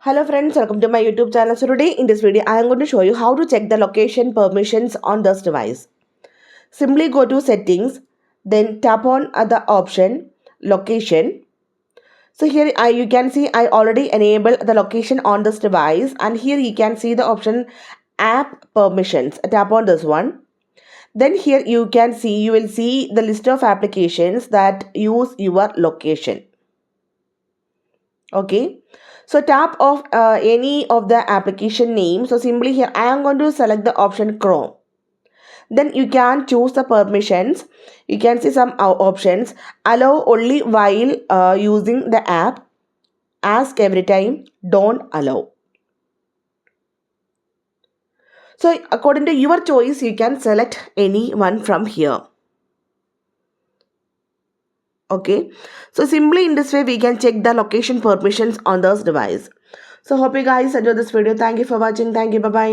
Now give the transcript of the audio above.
Hello friends, welcome to my YouTube channel. So today in this video I am going to show you how to check the location permissions on this device. Simply go to settings, then tap on the option location. So here you can see I already enabled the location on this device, and here you can see the option app permissions. Tap on this one. Then here you will see the list of applications that use your location. Okay, so tap off any of the application name. So simply here I am going to select the option Chrome. Then you can choose the permissions. You can see some options. Allow only while using the app, ask every time, don't allow. So according to your choice, you can select any one from here. Okay, so simply in this way we can check the location permissions on this device. So hope you guys enjoyed this video. Thank you for watching. Thank you. Bye bye.